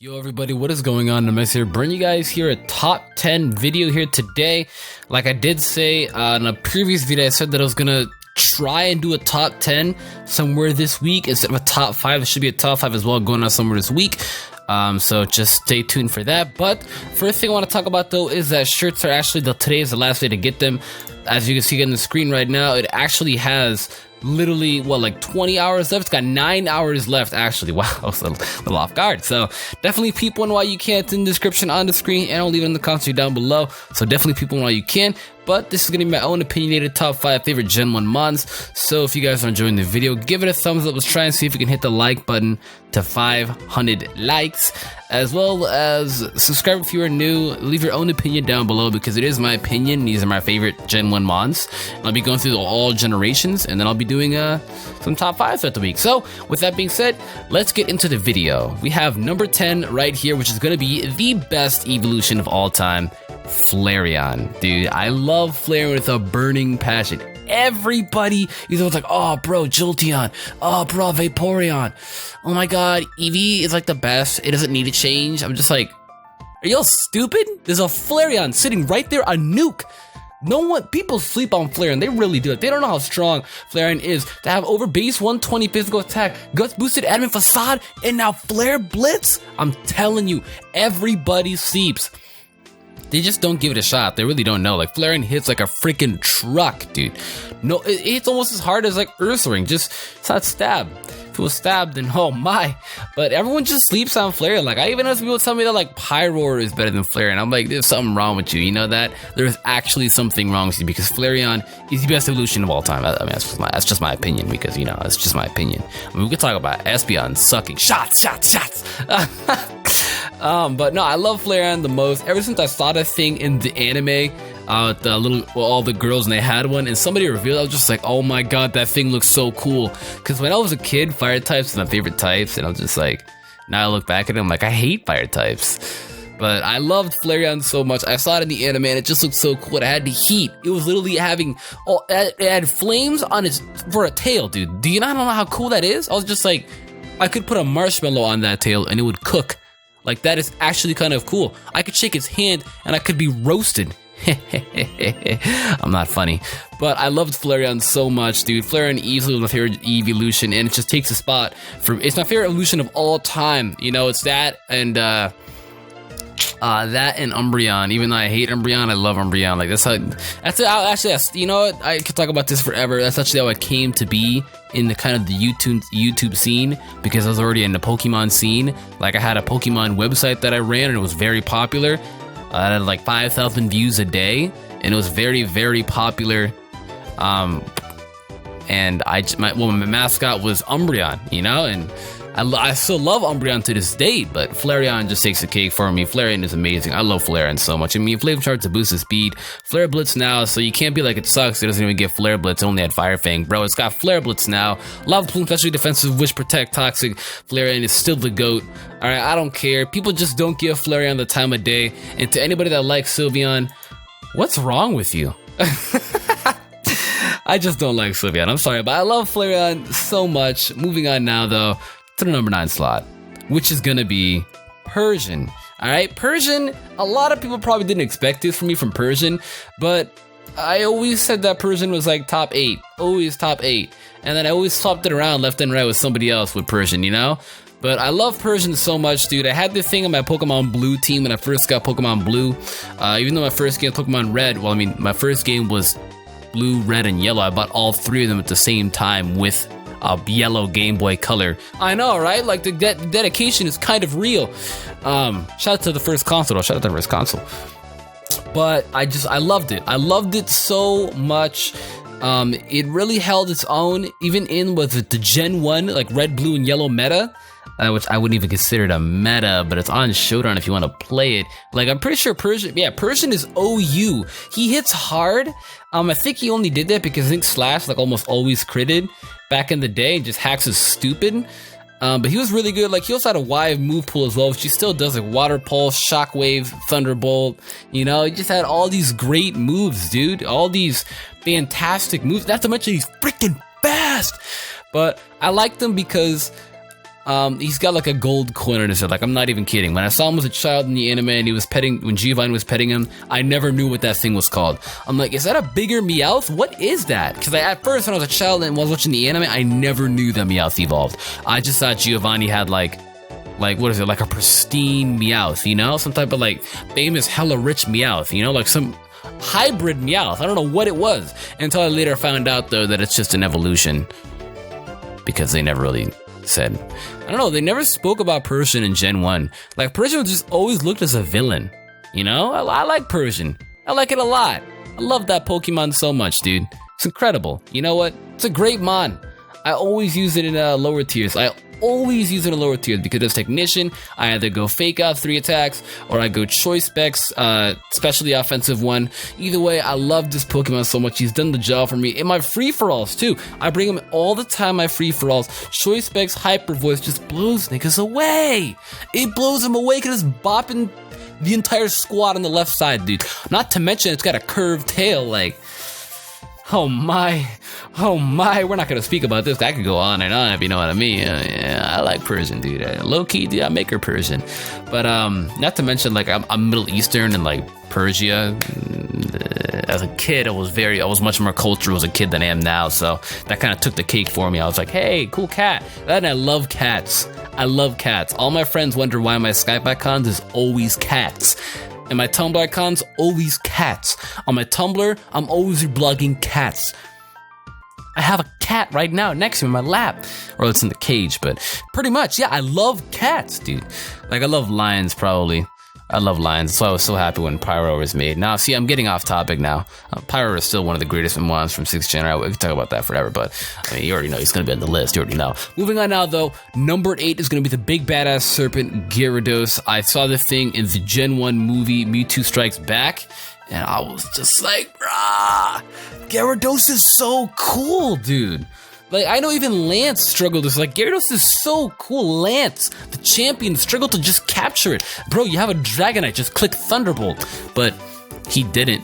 Yo everybody, what is going on? Numbnexus here, bringing you guys here a top 10 video here today. Like I did say in a previous video, I said that I was gonna try and do a top 10 somewhere this week instead of a top 5. It should be a top 5 as well going on somewhere this week. So just stay tuned for that. But first thing I want to talk about though is that shirts are actually, today is the last day to get them. As you can see on the screen right now, it actually has literally like 20 hours left. It's got 9 hours left actually. Wow, I was a little off guard. So definitely peep one while you can. It's in the description on the screen, and I'll leave it in the comments down below. So definitely peep one while you can. But this is going to be my own opinionated top 5 favorite Gen 1 mons. So if you guys are enjoying the video, give it a thumbs up. Let's try and see if we can hit the like button to 500 likes. As well as subscribe if you are new. Leave your own opinion down below because it is my opinion. These are my favorite Gen 1 mons. I'll be going through all generations, and then I'll be doing some top 5s throughout the week. So with that being said, let's get into the video. We have number 10 right here, which is going to be the best evolution of all time. Flareon. Dude, I love Flareon with a burning passion. Everybody is always like, oh bro, Jolteon, oh bro, Vaporeon, oh my god, Eevee is like the best, it doesn't need to change. I'm just like, are y'all stupid? There's a Flareon sitting right there, a nuke. People sleep on Flareon, they really do it. They don't know how strong Flareon is to have over base 120 physical attack, guts boosted admin facade, and now Flare Blitz. I'm telling you, everybody sleeps. They just don't give it a shot. They really don't know. Like, Flareon hits like a freaking truck, dude. No, it's almost as hard as like Ursaring. Just, it's not stab. If it was stabbed, then oh my. But everyone just sleeps on Flareon. Like, I even know some people tell me that like Pyroar is better than Flareon. I'm like, there's something wrong with you. You know that? There's actually something wrong with you because Flareon is the best evolution of all time. I mean, that's just my opinion because, you know, it's just my opinion. I mean, we could talk about Espeon sucking. Shots. But no, I love Flareon the most. Ever since I saw that thing in the anime, all the girls, and they had one, and somebody revealed, I was just like, oh my god, that thing looks so cool. Because when I was a kid, fire types were my favorite types, and I was just like, now I look back at it, I'm like, I hate fire types. But I loved Flareon so much. I saw it in the anime, and it just looked so cool. It had the heat. It was literally having, it had flames on its, for a tail, dude. Do you not know how cool that is? I was just like, I could put a marshmallow on that tail, and it would cook. Like, that is actually kind of cool. I could shake its hand and I could be roasted. I'm not funny. But I loved Flareon so much, dude. Flareon easily was my favorite evolution, and it just takes a spot for, it's my favorite evolution of all time. You know, it's that and Umbreon. Even though I hate Umbreon, I love Umbreon. Like, you know what? I could talk about this forever. That's actually how I came to be in the kind of the YouTube scene, because I was already in the Pokemon scene. Like, I had a Pokemon website that I ran, and it was very popular. I had like 5,000 views a day, and it was very, very popular. And my mascot was Umbreon, you know, and I still love Umbreon to this day, but Flareon just takes the cake for me. Flareon is amazing. I love Flareon so much. I mean, Flame Charge to boost the speed. Flare Blitz now, so you can't be like, it sucks, it doesn't even get Flare Blitz, it only had Fire Fang. Bro, it's got Flare Blitz now. Lava Plume, especially defensive, Wish Protect, Toxic. Flareon is still the GOAT. Alright, I don't care. People just don't give Flareon the time of day. And to anybody that likes Sylveon, what's wrong with you? I just don't like Sylveon. I'm sorry, but I love Flareon so much. Moving on now, though, to the number 9 slot, which is gonna be Persian. All right, Persian, a lot of people probably didn't expect this from me from Persian, but I always said that Persian was like top 8, always top 8, and then I always swapped it around left and right with somebody else with Persian, you know? But I love Persian so much, dude. I had this thing on my Pokemon Blue team when I first got Pokemon Blue. Even though my first game was Pokemon Red, well, I mean, my first game was Blue, Red, and Yellow. I bought all 3 of them at the same time with a yellow Game Boy Color. I know, right? Like, the dedication is kind of real. Shout out to the first console, though. Shout out to the first console. But I loved it. I loved it so much. It really held its own, even in with the Gen 1, like Red, Blue, and Yellow meta. Which I wouldn't even consider it a meta, but it's on Showdown if you want to play it. Like, I'm pretty sure Persian is OU. He hits hard. I think he only did that because I think Slash like almost always critted back in the day, and just hacks is stupid. But he was really good. Like, he also had a wide move pool as well, which he still does, like Water Pulse, Shockwave, Thunderbolt. You know, he just had all these great moves, dude. All these fantastic moves. Not to mention he's freaking fast. But I liked him because He's got like a gold coin on his head. Like, I'm not even kidding. When I saw him as a child in the anime and he was when Giovanni was petting him, I never knew what that thing was called. I'm like, is that a bigger Meowth? What is that? Because at first when I was a child and was watching the anime, I never knew that Meowth evolved. I just thought Giovanni had like what is it, like a pristine Meowth, you know? Some type of like famous hella rich Meowth, you know? Like some hybrid Meowth. I don't know what it was. Until I later found out though that it's just an evolution. Because they never really said, I don't know, they never spoke about Persian in Gen 1. Like, Persian just always looked as a villain, you know? I like Persian. I like it a lot. I love that Pokemon so much, dude. It's incredible. You know what? It's a great mon. I always use it in lower tiers. I always use it in lower tiers because as Technician, I either go Fake Out 3 attacks or I go Choice Specs, especially offensive 1. Either way, I love this Pokemon so much. He's done the job for me. In my free-for-alls too, I bring him all the time, my free-for-alls. Choice Specs Hyper Voice just blows niggas away. It blows him away because it's bopping the entire squad on the left side, dude. Not to mention it's got a curved tail, like, oh my, we're not gonna speak about this. I could go on and on if you know what I mean. Yeah, I like Persian, dude. Low key, dude, I make her Persian. But not to mention, like, I'm Middle Eastern and like Persia. As a kid, I was much more cultural as a kid than I am now. So that kind of took the cake for me. I was like, hey, cool cat. And I love cats. I love cats. All my friends wonder why my Skype icons is always cats. And my Tumblr icons, always cats. On my Tumblr, I'm always reblogging cats. I have a cat right now next to me in my lap. Or it's in the cage, but pretty much, yeah, I love cats, dude. Like, I love lions, probably. I love lions. That's why I was so happy when Pyro was made. Now, see, I'm getting off topic now. Pyro is still one of the greatest Mons from 6th Gen. We can talk about that forever, but I mean, you already know he's going to be on the list. You already know. Moving on now, though, number 8 is going to be the big badass serpent Gyarados. I saw the thing in the Gen 1 movie, Mewtwo Strikes Back, and I was just like, brah, Gyarados is so cool, dude. Like, I know even Lance struggled with, like, Gyarados is so cool. Lance, the champion, struggled to just capture it. Bro, you have a Dragonite, just click Thunderbolt. But he didn't.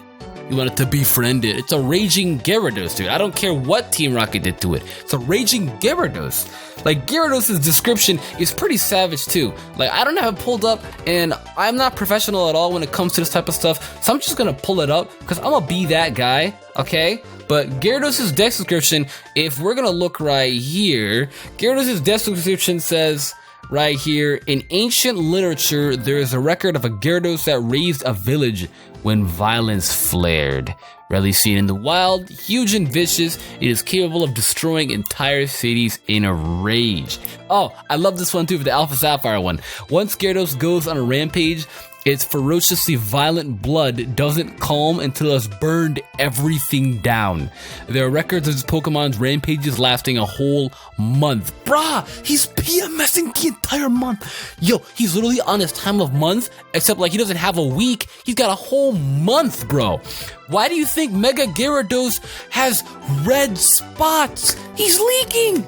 He wanted to befriend it. It's a raging Gyarados, dude. I don't care what Team Rocket did to it. It's a raging Gyarados. Like, Gyarados' description is pretty savage, too. Like, I don't have it pulled up, and I'm not professional at all when it comes to this type of stuff, so I'm just gonna pull it up, because I'm gonna be that guy, okay? But Gyarados' dex description, if we're gonna look right here, Gyarados' dex description says right here, in ancient literature, there is a record of a Gyarados that raised a village when violence flared. Rarely seen in the wild, huge and vicious, it is capable of destroying entire cities in a rage. Oh, I love this one too for the Alpha Sapphire one. Once Gyarados goes on a rampage, its ferociously violent blood doesn't calm until it has burned everything down. There are records of this Pokemon's rampages lasting a whole month. Bruh, he's PMSing the entire month. Yo, he's literally on his time of month, except like he doesn't have a week. He's got a whole month, bro. Why do you think Mega Gyarados has red spots? He's leaking.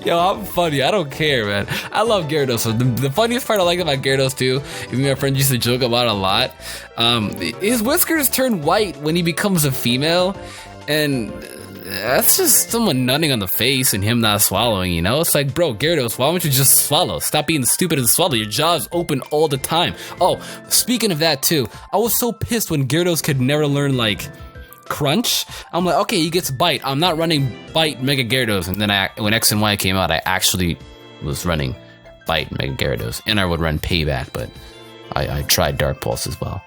Yo, I'm funny. I don't care, man. I love Gyarados. So the funniest part I like about Gyarados too, even my friends used to joke about it a lot. His whiskers turn white when he becomes a female, and that's just someone nutting on the face and him not swallowing, you know? It's like, bro, Gyarados, why don't you just swallow? Stop being stupid and swallow. Your jaw's open all the time. Oh, speaking of that too, I was so pissed when Gyarados could never learn, like, Crunch. I'm like, okay, he gets Bite. I'm not running Bite Mega Gyarados. And then when X and Y came out, I actually was running Bite Mega Gyarados. And I would run Payback, but I tried Dark Pulse as well.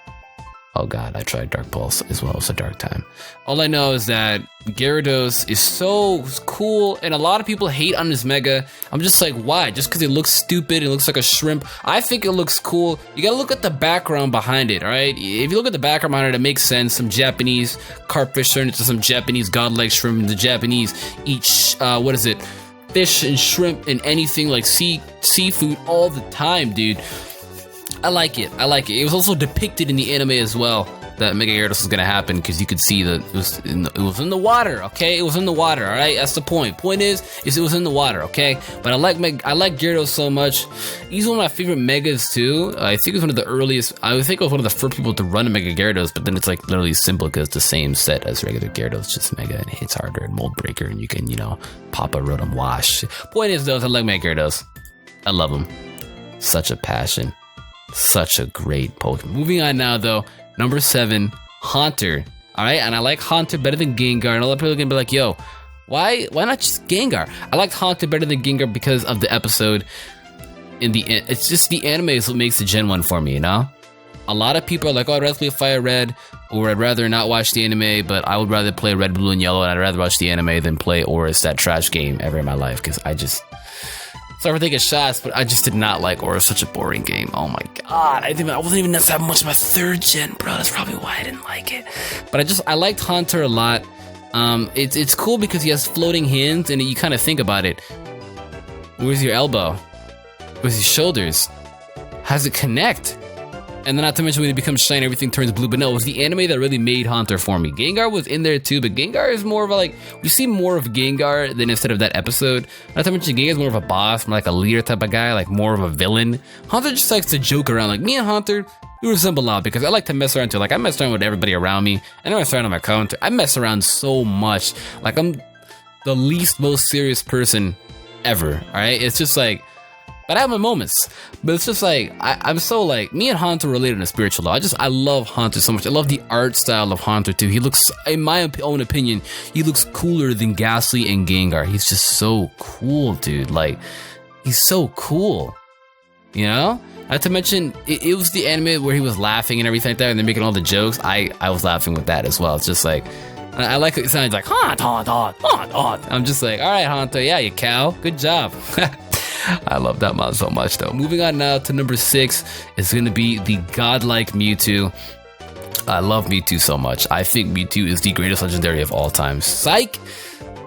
Oh god, I tried Dark Pulse as well. It's a dark time. All I know is that Gyarados is so cool, and a lot of people hate on his Mega. I'm just like, why? Just because it looks stupid, it looks like a shrimp? I think it looks cool. You gotta look at the background behind it, alright? If you look at the background behind it, it makes sense. Some Japanese carpfish turned into some Japanese godlike shrimp, and the Japanese eat, fish and shrimp and anything like seafood all the time, dude. I like it. It was also depicted in the anime as well. that Mega Gyarados was gonna happen because you could see that it was in the water. Okay, it was in the water. All right, that's the point. Point is it was in the water. Okay, but I like Gyarados so much. He's one of my favorite Megas too. I think it was one of the earliest. I would think it was one of the first people to run a Mega Gyarados, but then it's like literally simple because it's the same set as regular Gyarados, just Mega and it hits harder and Mold Breaker, and you can pop a Rotom Wash. Point is though, I like Mega Gyarados. I love him. Such a passion. Such a great Pokemon. Moving on now though. Number 7, Haunter. Alright, and I like Haunter better than Gengar. And a lot of people are gonna be like, yo, why not just Gengar? I liked Haunter better than Gengar because of the episode. It's just the anime is what makes the Gen 1 for me, A lot of people are like, oh, I'd rather play Fire Red, or I'd rather not watch the anime, but I would rather play Red, Blue, and Yellow, and I'd rather watch the anime than play Oris, that trash game, ever in my life, because sorry for taking shots, but I just did not like Aura. Such a boring game. Oh my god. I wasn't even that much of my 3rd gen, bro. That's probably why I didn't like it. But I liked Haunter a lot. It's cool because he has floating hands, and you kind of think about it. Where's your elbow? Where's your shoulders? How does it connect? And then not to mention when it becomes shiny, everything turns blue. But no, it was the anime that really made Haunter for me. Gengar was in there too, but Gengar is more of we see more of Gengar than instead of that episode. Not to mention Gengar is more of a boss, more like a leader type of guy, like more of a villain. Haunter just likes to joke around. Like me and Haunter, we resemble a lot because I like to mess around too. Like I mess around with everybody around me. I know I mess around on my counter. I mess around so much. Like I'm the least most serious person ever. All right, it's just like. But I have my moments. But it's just like, I'm so like, me and Haunter related in a spiritual level. I love Haunter so much. I love the art style of Haunter too. He looks, in my own opinion, he looks cooler than Ghastly and Gengar. He's just so cool, dude. Like, he's so cool. Not to mention, it was the anime where he was laughing and everything like that, and they're making all the jokes. I was laughing with that as well. It's just like, I like it. It sounds like, Haunter. I'm just like, all right, Haunter, yeah, you cow. Good job. I love that mod so much though. Moving on now to number 6 is going to be the godlike Mewtwo. I love Mewtwo so much. I think Mewtwo is the greatest legendary of all time. Psych!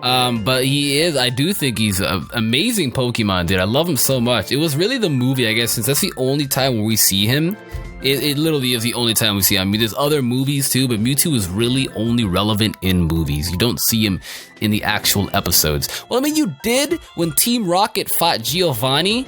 But I do think he's an amazing Pokemon, dude. I love him so much. It was really the movie, I guess, since that's the only time where we see him. It literally is the only time we see him. I mean, there's other movies too, but Mewtwo is really only relevant in movies. You don't see him in the actual episodes. Well, I mean, you did when Team Rocket fought Giovanni.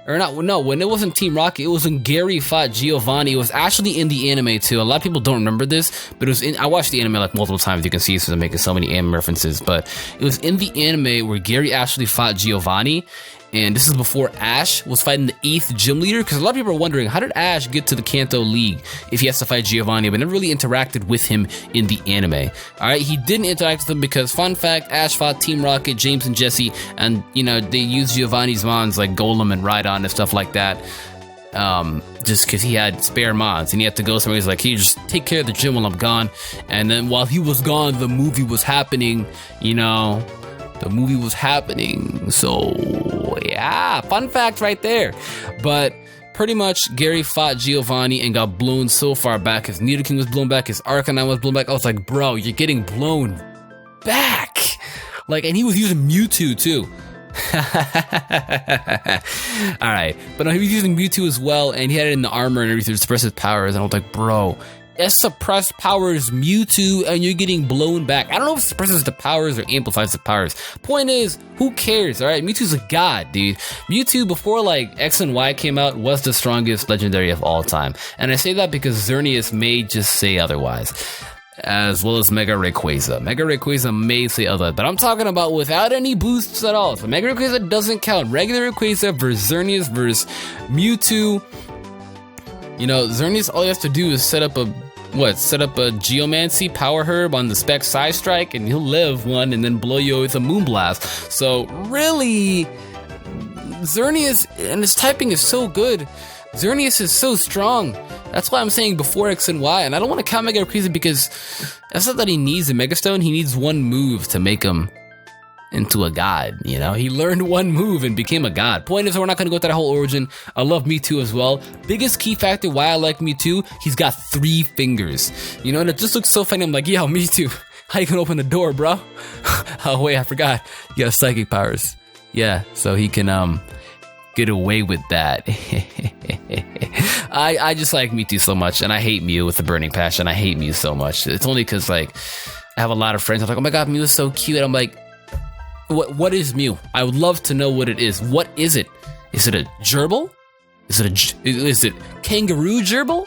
Or not, no, when it wasn't Team Rocket, it was when Gary fought Giovanni. It was actually in the anime too. A lot of people don't remember this, but it was I watched the anime like multiple times. You can see since I'm making so many anime references, but it was in the anime where Gary actually fought Giovanni. And this is before Ash was fighting the 8th gym leader, because a lot of people are wondering, how did Ash get to the Kanto League if he has to fight Giovanni, but never really interacted with him in the anime. Alright, he didn't interact with him because, fun fact, Ash fought Team Rocket, James and Jesse, and, they used Giovanni's mons like Golem and Rhydon and stuff like that. Just because he had spare mons and he had to go somewhere. He's like, can you just take care of the gym while I'm gone? And then while he was gone, the movie was happening, The movie was happening, so yeah, fun fact right there. But pretty much, Gary fought Giovanni and got blown so far back. His Nidoking was blown back, his Arcanine was blown back. I was like, bro, you're getting blown back. Like, and he was using Mewtwo too. Alright, but no, he was using Mewtwo as well, and he had it in the armor and everything to suppress his powers, and I was like, bro, it suppressed powers Mewtwo and you're getting blown back. I don't know if it suppresses the powers or amplifies the powers. Point is, who cares, alright? Mewtwo's a god, dude. Mewtwo, before like X and Y came out, was the strongest legendary of all time. And I say that because Xerneas may just say otherwise. As well as Mega Rayquaza. Mega Rayquaza may say other, but I'm talking about without any boosts at all. So Mega Rayquaza doesn't count. Regular Rayquaza versus Xerneas versus Mewtwo. Xerneas, all he has to do is set up a Geomancy Power Herb on the Spec Psystrike, and he'll live one and then blow you with a Moonblast. So really, Xerneas, and his typing is so good. Xerneas is so strong. That's why I'm saying before X and Y, and I don't want to count Mega Rayquaza because that's not that he needs a Mega Stone. He needs one move to make him into a god, He learned one move and became a god. Point is, we're not going to go through that whole origin. I love Mewtwo as well. Biggest key factor why I like Mewtwo, he's got 3 fingers. And it just looks so funny. I'm like, yo, Mewtwo, how you gonna open the door, bro? Oh, wait, I forgot. You have psychic powers. Yeah, so he can get away with that. I just like Mewtwo so much, and I hate Mew with a burning passion. I hate Mew so much. It's only because like I have a lot of friends. I'm like, oh my god, Mew is so cute. I'm like, what is Mew? I would love to know what it is. What is it? Is it a gerbil? Is it kangaroo gerbil?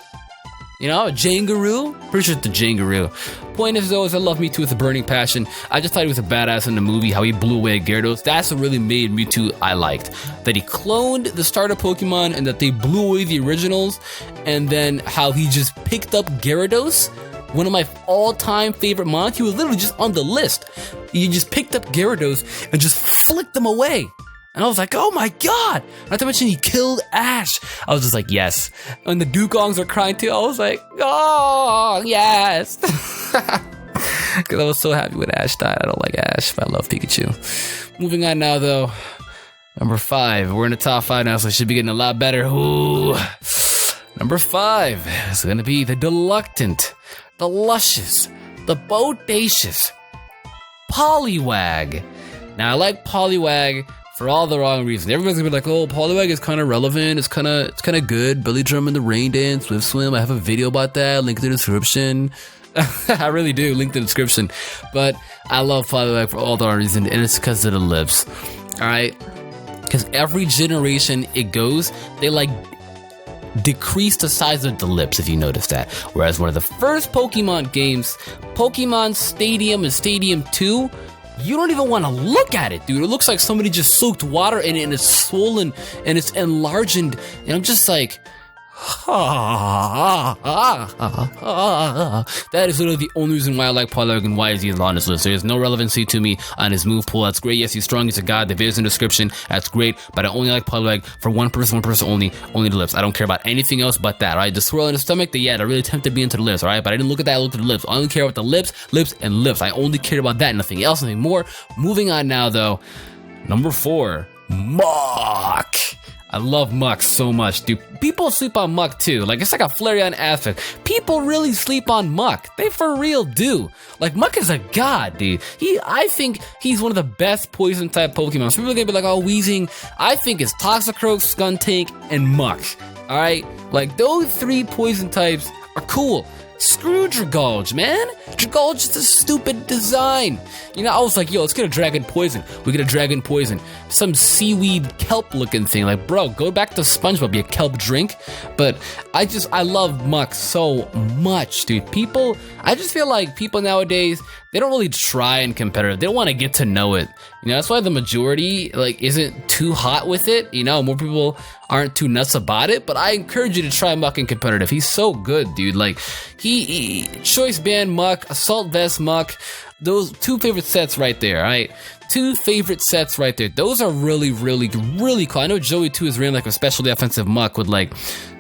You know, a Jangaroo? Pretty sure it's the Jangaroo. Point is though, is I love Mewtwo with a burning passion. I just thought he was a badass in the movie, how he blew away Gyarados. That's what really made Mewtwo I liked. That he cloned the starter Pokemon and that they blew away the originals. And then how he just picked up Gyarados. One of my all-time favorite mons. He was literally just on the list. He just picked up Gyarados and just flicked them away. And I was like, oh my god! Not to mention he killed Ash. I was just like, yes. And the Dugongs are crying too. I was like, oh, yes. Because I was so happy when Ash died. I don't like Ash, but I love Pikachu. Moving on now, though. Number 5. We're in the top 5 now, so it should be getting a lot better. Ooh. Number 5 is going to be the Deluctant, the Luscious, the Bodacious Poliwag. Now, I like Poliwag for all the wrong reasons. Everyone's gonna be like, oh, Poliwag is kind of relevant. It's kind of good. Belly drum in the rain dance, swift swim. I have a video about that. Link in the description. I really do. Link in the description. But I love Poliwag for all the wrong reasons, and it's because of the lips. All right, because every generation it goes, they like decrease the size of the lips, if you notice that. Whereas one of the first Pokemon games, Pokemon Stadium and Stadium 2. You don't even want to look at it, dude. It looks like somebody just soaked water in it and it's swollen and it's enlarged. And I'm just like, that is literally the only reason why I like Poliwag and why is he on this list. There's no relevancy to me on his move pool. That's great. Yes, he's strong. He's a god. The video's in the description. That's great. But I only like Poliwag for one person only the lips. I don't care about anything else but that, all right? The swirl in the stomach, that really tempted me into the lips, all right? But I didn't look at that. I looked at the lips. I only care about the lips, and lips. I only care about that. Nothing else, nothing more. Moving on now, though. Number 4, Mach. I love Mach so much, dude. People sleep on Mach too. Like, it's like a Flareon aspect. People really sleep on Mach. They for real do. Like, Mach is a god, dude. I think he's one of the best poison type Pokemon. So people are gonna be like, oh, Weezing. I think it's Toxicroak, Skuntank, and Mach. Alright? Like, those 3 poison types are cool. Screw Dragolge, man. Dragolge is a stupid design. You know, I was like, yo, let's get a Dragon Poison. We get a Dragon Poison. Some seaweed kelp looking thing. Like, bro, go back to SpongeBob, you kelp drink. But I love Mach so much, dude. I just feel like people nowadays, they don't really try and competitive. They don't want to get to know it. You know, that's why the majority, like, isn't too hot with it. You know, more people aren't too nuts about it. But I encourage you to try Mach in competitive. He's so good, dude. Like, he Choice Band Mach, Assault Vest Mach, those 2 favorite sets right there, all right? 2 favorite sets right there. Those are really, really, really cool. I know Joey too is ran like a specialty offensive Mach with like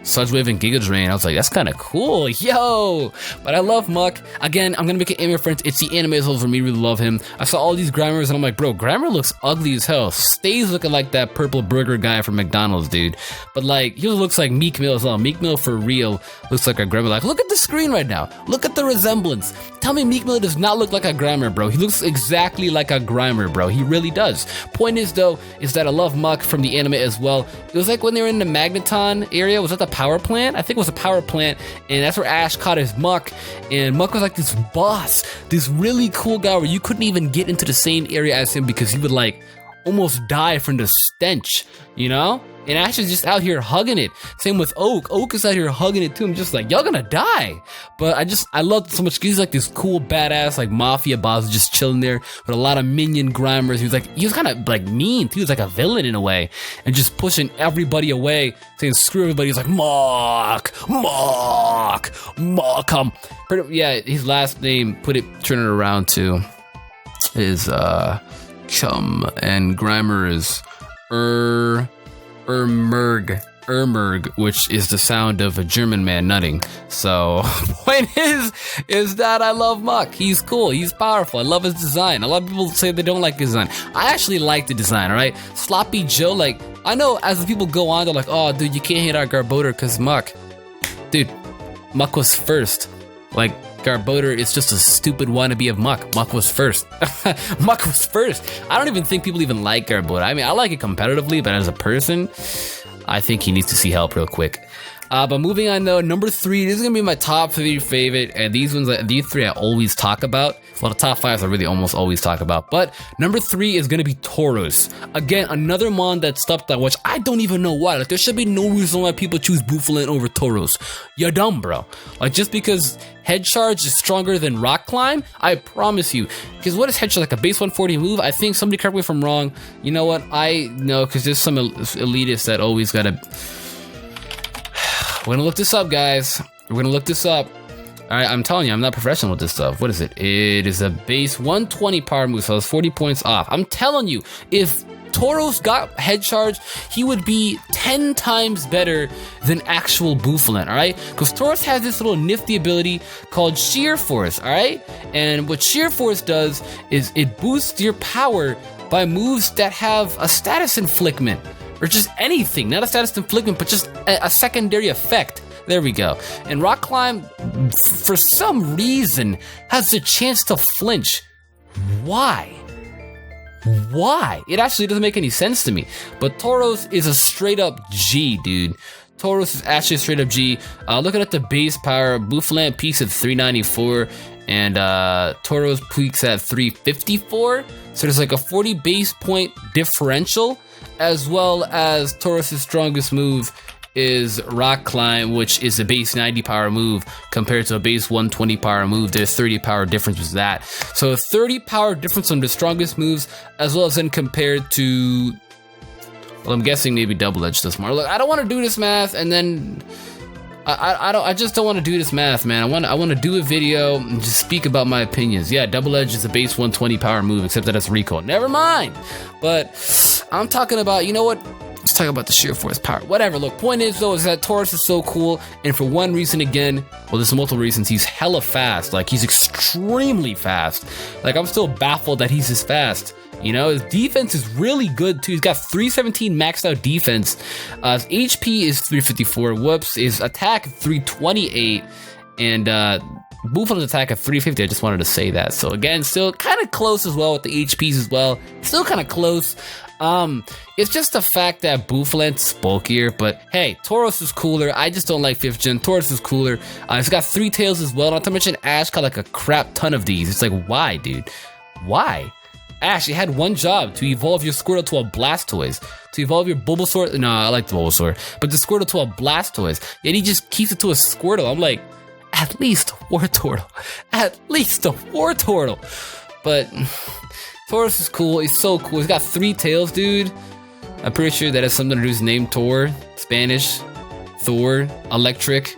Sludge Wave and Giga Drain. I was like, that's kind of cool, yo. But I love Mach. Again, I'm gonna make an anime reference. It's the anime as well for me. Really love him. I saw all these Grimmers and I'm like, bro, Grimer looks ugly as hell. Stays looking like that purple burger guy from McDonald's, dude. But like, he looks like Meek Mill as well. Meek Mill for real looks like a Grimer. Like, look at the screen right now. Look at the resemblance. Tell me Meek Mill does not look like a Grimer, bro. He looks exactly like a Grimer, bro. He really does. Point is though, is that I love Mach from the anime as well. It was like when they were in the Magneton area. Was that the power plant? I think it was a power plant, and that's where Ash caught his Mach. And Mach was like this boss, this really cool guy where you couldn't even get into the same area as him because he would like almost die from the stench, you know? And Ash is just out here hugging it. Same with Oak. Oak is out here hugging it too. I'm just like, y'all gonna die. But I love it so much. He's like this cool badass like mafia boss just chilling there with a lot of minion Grimers. He was kind of like mean too. He was like a villain in a way and just pushing everybody away, saying screw everybody. He's like Mach, yeah, his last name, turn it around to is Chum, and Grimer is Ermerg, which is the sound of a German man nutting. So, point is that I love Mach. He's cool. He's powerful. I love his design. A lot of people say they don't like his design. I actually like the design, alright? Sloppy Joe, like, I know as the people go on, they're like, oh, dude, you can't hate our Garbodor because Mach. Dude, Mach was first. Like, Garbodor is just a stupid wannabe of Muck. Muck was first. Muck was first. I don't even think people even like Garbodor. I mean, I like it competitively, but as a person, I think he needs to see help real quick. But moving on though, number 3, this is gonna be my top 3 favorite, and these 3 I always talk about. Well, the top 5s I really almost always talk about. But number 3 is gonna be Taurus. Again, another mon that stepped out, which I don't even know why. Like, there should be no reason why people choose Bouffalant over Taurus. You're dumb, bro. Like, just because Head Charge is stronger than Rock Climb, I promise you. Because what is Head Charge, like a base 140 move? I think, somebody correct me if I'm wrong. You know what? I know, because there's some elitists that always gotta... We're gonna look this up, guys. We're gonna look this up. Alright, I'm telling you, I'm not professional with this stuff. What is it? It is a base 120 power move, so it's 40 points off. I'm telling you, if Taurus got Head Charge, he would be 10 times better than actual Bouffalant, alright? Because Taurus has this little nifty ability called Sheer Force, alright? And what Sheer Force does is it boosts your power by moves that have a status inflictment. Or just anything, not a status inflictment, but just a secondary effect. There we go. And Rock Climb, for some reason, has the chance to flinch. Why? Why? It actually doesn't make any sense to me. But Taurus is a straight up G, dude. Taurus is actually a straight up G. Looking at the base power, Bouffalant peaks at 394, and Taurus peaks at 354. So there's like a 40 base point differential, as well as Taurus' strongest move is Rock Climb, which is a base 90 power move compared to a base 120 power move. There's 30 power difference with that. So a 30 power difference on the strongest moves, as well as then compared to, well, I'm guessing maybe Double Edge does more. Look, I don't want to do this math, and then I just don't want to do this math, man. I want to do a video and just speak about my opinions. Yeah, Double Edge is a base 120 power move, except that it's recoil. Never mind. But I'm talking about, you know what? Let's talk about the Sheer Force power. Whatever. Look, point is though, is that Taurus is so cool, and for one reason again, well, there's multiple reasons. He's hella fast. Like, he's extremely fast. Like, I'm still baffled that he's this fast. You know, his defense is really good too. He's got 317 maxed out defense. His HP is 354. Whoops. His attack 328, and Bouffalat's attack at 350. I just wanted to say that. So again, still kind of close as well with the HPs as well. Still kind of close. It's just the fact that Bouffalant's bulkier, but hey, Taurus is cooler. I just don't like 5th gen. Taurus is cooler. It's got 3 tails as well. Not to mention Ash got like a crap ton of these. It's like, why, dude? Why? Ash, you had one job, to evolve your Squirtle to a Blastoise. To evolve your Bulbasaur, no, I like the Bulbasaur, but the Squirtle to a Blastoise. Yet he just keeps it to a Squirtle. I'm like, at least a Wartortle. At least a Wartortle. But Taurus is cool. He's so cool. He's got 3 tails, dude. I'm pretty sure that has something to do with his name, Tor, Spanish, Thor, Electric,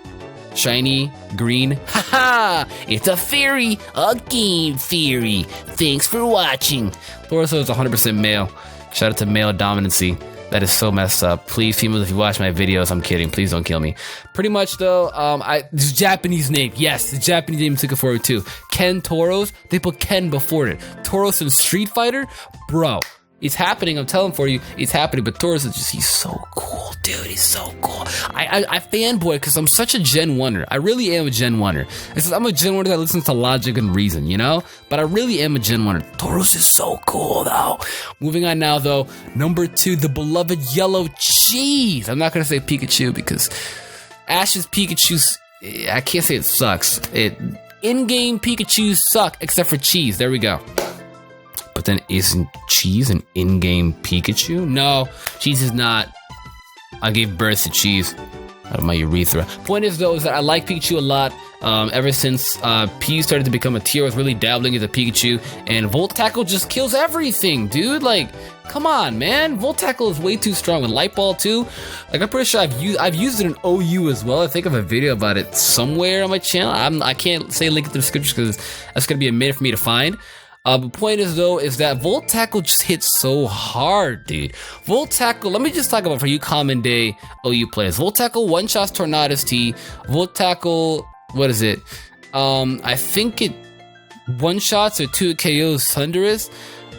Shiny, Green. Haha! It's a theory! A game theory! Thanks for watching! Taurus is 100% male. Shout out to male dominancy. That is so messed up. Please, females, if you watch my videos, I'm kidding. Please don't kill me. Pretty much though, this Japanese name. Yes, the Japanese name took it forward too. Ken Tauros. They put Ken before it. Tauros in Street Fighter? Bro. It's happening, I'm telling for you, it's happening, but Taurus is just, he's so cool, dude, he's so cool. I fanboy because I'm such a Gen 1er. I really am a Gen 1er. I'm a Gen 1er that listens to logic and reason, you know? But I really am a Gen 1er. Taurus is so cool, though. Moving on now, though, number 2, the beloved yellow cheese. I'm not going to say Pikachu because Ash's Pikachu's, I can't say it sucks. In-game Pikachus suck except for cheese. There we go. But then isn't cheese an in-game Pikachu? No, cheese is not. I gave birth to cheese out of my urethra. Point is though, is that I like Pikachu a lot. Ever since P started to become a tier, I was really dabbling into Pikachu, and Volt Tackle just kills everything, dude. Like, come on, man. Volt Tackle is way too strong. With Light Ball too. Like, I'm pretty sure I've used it in OU as well. I think I have a video about it somewhere on my channel. I can't say link it to the description because that's gonna be a minute for me to find. The point is though, is that Volt Tackle just hits so hard, dude. Volt Tackle, let me just talk about for you common day OU players. Volt Tackle one-shots Tornadus T. Volt Tackle, what is it? I think it one-shots or 2 KOs Thunderous.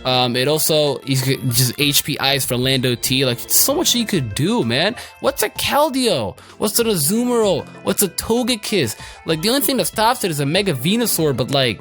It also, you could just HP Ice for Lando T. Like, so much you could do, man. What's a Keldeo? What's an Azumarill? What's a Togekiss? Like, the only thing that stops it is a Mega Venusaur, but like,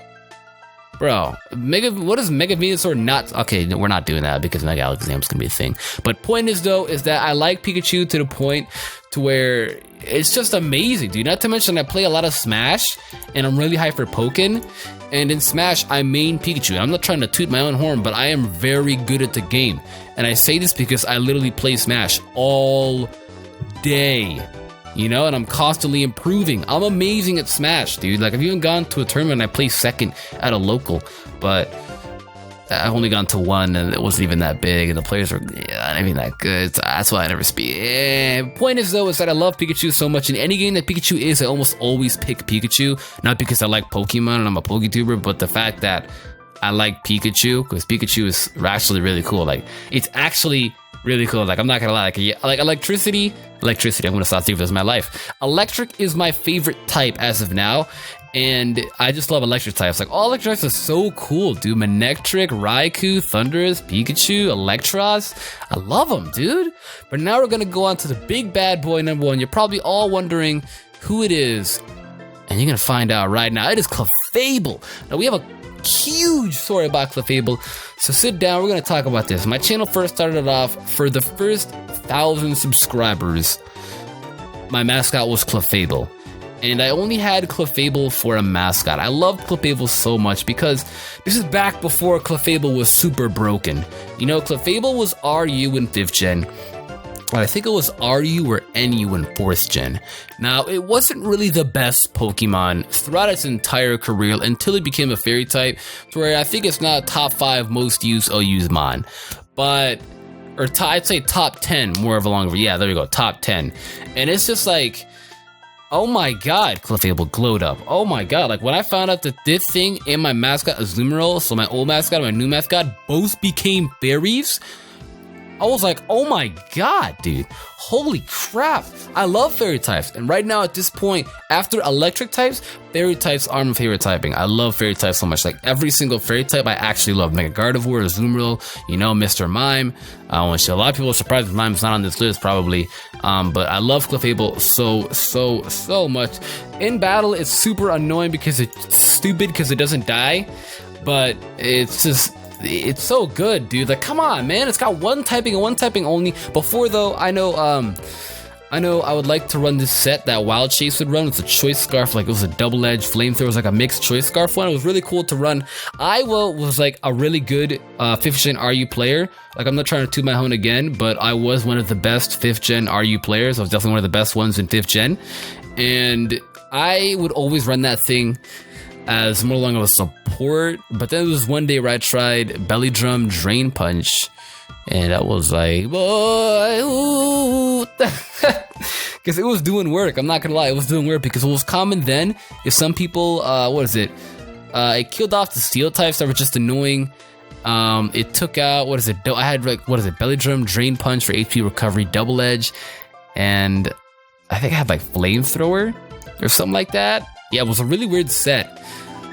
bro, what is Mega Venusaur not? Okay, no, we're not doing that because Mega Alakazam's gonna be a thing. But point is though, is that I like Pikachu to the point to where it's just amazing, dude. Not to mention I play a lot of Smash and I'm really hyper poking. And in Smash, I main Pikachu. I'm not trying to toot my own horn, but I am very good at the game. And I say this because I literally play Smash all day. You know, and I'm constantly improving. I'm amazing at Smash, dude. Like, I've even gone to a tournament and I placed second at a local, but I've only gone to one and it wasn't even that big and the players were not even that good. So that's why I never speak. Point is though, is that I love Pikachu so much. In any game that Pikachu is, I almost always pick Pikachu. Not because I like Pokemon and I'm a PokeTuber, but the fact that I like Pikachu, because Pikachu is actually really cool. Like, it's actually really cool. Like, I'm not gonna lie, like electricity, I'm gonna stop thinking this is my life. Electric is my favorite type as of now, and I just love electric types. Like, all electric types are so cool, dude. Manectric, Raikou, Thundurus, Pikachu, Electros. I love them, dude. But now we're gonna go on to the big bad boy number one. You're probably all wondering who it is, and you're gonna find out right now. It is Clefable. Now, we have a huge story about Clefable, so sit down, we're gonna talk about this. My channel first started off, for the first 1,000 subscribers, my mascot was Clefable, and I only had Clefable for a mascot. I loved Clefable so much because this is back before Clefable was super broken. You know, Clefable was RU in 5th gen. I think it was RU or NU in 4th gen. Now, it wasn't really the best Pokemon throughout its entire career until it became a fairy type, to where I think it's now top 5 most used OU's mon. But, or I'd say top 10, more of a longer, yeah, there we go, top 10. And it's just like, oh my god, Clefable glowed up. Oh my god, like when I found out that this thing and my mascot Azumarill, so my old mascot and my new mascot, both became fairies, I was like, oh my god, dude. Holy crap. I love fairy types. And right now at this point, after electric types, fairy types are my favorite typing. I love fairy types so much. Like every single fairy type I actually love. Mega Gardevoir, Azumarill, you know, Mr. Mime. A lot of people are surprised Mime's not on this list probably. But I love Clefable so much. In battle, it's super annoying because it's stupid because it doesn't die. But it's so good, dude. Like, come on, man. It's got one typing and one typing only. Before, though, I know I would like to run this set that Wild Chase would run. It's a Choice Scarf. Like, it was a double-edged flamethrower. It was like a mixed Choice Scarf one. It was really cool to run. I was like a really good 5th gen RU player. Like, I'm not trying to toot my horn again, but I was one of the best 5th gen RU players. I was definitely one of the best ones in 5th gen. And I would always run that thing as more along of a support, but then there was one day where I tried Belly Drum Drain Punch, and I was like, boy, because it was doing work. I'm not gonna lie, it was doing work, because what was common then is some people, it killed off the steel types that were just annoying. It took out, I had like, Belly Drum Drain Punch for HP recovery, Double Edge, and I think I had like Flamethrower or something like that. Yeah, it was a really weird set.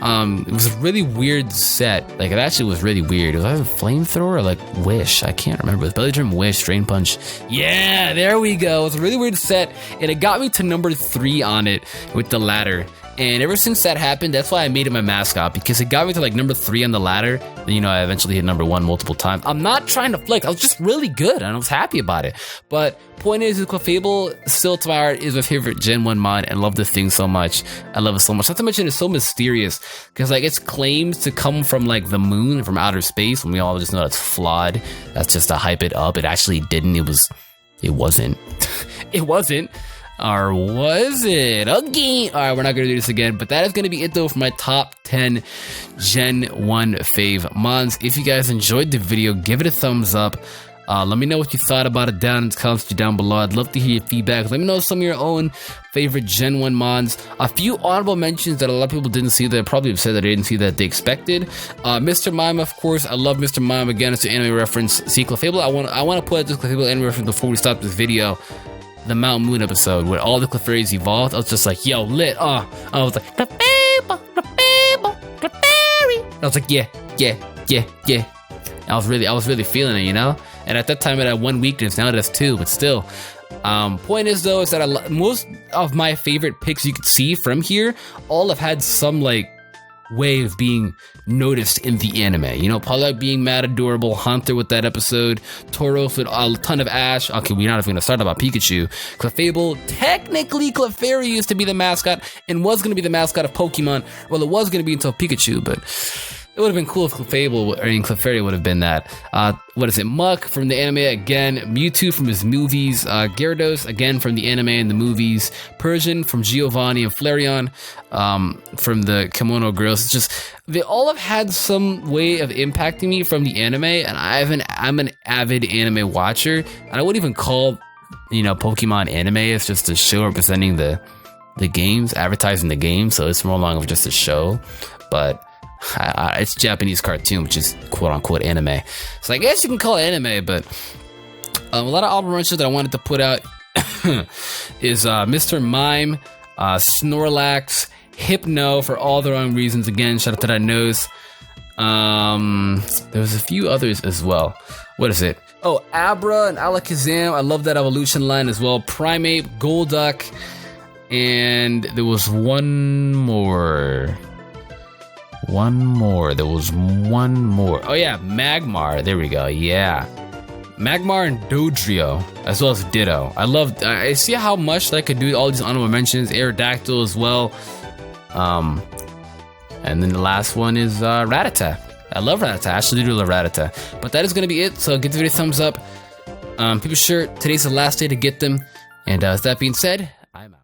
It was a really weird set. Like, it actually was really weird. It was either Flamethrower or like Wish. I can't remember. It was Belly Drum, Wish, Drain Punch. Yeah, there we go. It was a really weird set, and it got me to number 3 on it with the ladder. And ever since that happened, that's why I made it my mascot, because it got me to like number 3 on the ladder. And, you know, I eventually hit number 1 multiple times. I'm not trying to flex. I was just really good, and I was happy about it. But point is, Clefable still to my heart is my favorite Gen 1 mod, and love this thing so much. I love it so much. Not to mention, it's so mysterious, because like its claims to come from like the moon, from outer space, when we all just know that's flawed. That's just to hype it up. It actually didn't. It wasn't. It wasn't. Or was it? Okay. Alright, we're not going to do this again. But that is going to be it, though, for my top 10 Gen 1 fave mons. If you guys enjoyed the video, give it a thumbs up. Let me know what you thought about it down in the comments down below. I'd love to hear your feedback. Let me know some of your own favorite Gen 1 mons. A few honorable mentions that a lot of people didn't see, that probably have said that they didn't see that they expected. Mr. Mime, of course. I love Mr. Mime. Again, it's an anime reference. See, Clefable, I want to put out this Clefable anime reference before we stop this video. The Mount Moon episode where all the Clefairies evolved. I was just like, yo, lit. I was like, Clefable, Clefable, Clefairy. I was like, yeah. I was really feeling it, you know. And at that time it had 1 weakness, now it has 2, but still. Point is though, is that most of my favorite picks you could see from here all have had some like way of being noticed in the anime. You know, Poliwag being mad adorable, Haunter with that episode, Taurus with a ton of Ash. Okay, we're not even gonna start about Pikachu. Clefable, technically Clefairy used to be the mascot and was gonna be the mascot of Pokemon. Well, it was gonna be until Pikachu, but it would have been cool if Clefairy would have been that. What is it? Muck from the anime again. Mewtwo from his movies. Gyarados again from the anime and the movies. Persian from Giovanni and Flareon from the Kimono Girls. It's just they all have had some way of impacting me from the anime, and I'm an avid anime watcher. And I wouldn't even call Pokemon anime. It's just a show representing the games, advertising the game. So it's more long of just a show, but. It's Japanese cartoon, which is quote-unquote anime. So I guess you can call it anime, but a lot of album wrenches that I wanted to put out is Mr. Mime, Snorlax, Hypno for all the wrong reasons. Again, shout out to that nose. There was a few others as well. What is it? Oh, Abra and Alakazam. I love that evolution line as well. Primate, Golduck, and there was one more. There was one more. Oh yeah, Magmar. There we go. Yeah, Magmar and Dodrio, as well as Ditto. I see how much I could do all these honorable mentions. Aerodactyl as well. And then the last one is Rattata. I love Rattata. I actually do love Rattata. But that is gonna be it. So give the video a thumbs up. People sure today's the last day to get them. And with that being said, I'm out.